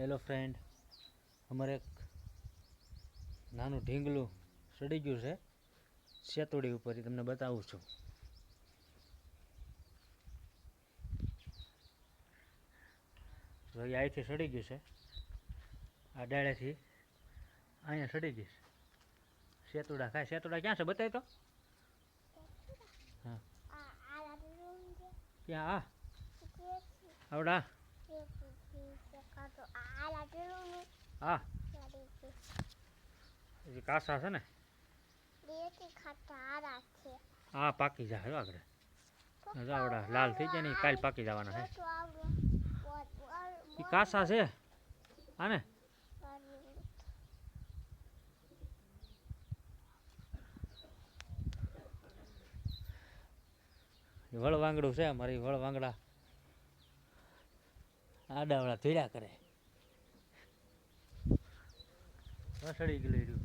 Hello friend, અમારે એક નાનું ઢીંગલું સડી ગયું છે સેતોડી ઉપર, એ તમને બતાવું છું. અહીંથી સડી ગયું છે, આ ડાળેથી અહીંયા સડી ગયું છે. સેતુડા ખાય. સેતુડા ક્યાં છે બતાય તો. હા ક્યાં? આવડા હા કાસા છે ને. હા પાકી જાય આગળ. આવડા લાલ થઈ જાય ને કાલ પાકી જવાના છે. એ કાસા છે આને. વળવાંગડું છે મારી. વળવાંગડા આડાવડા ધીડા કરે. સડી ગયેલું.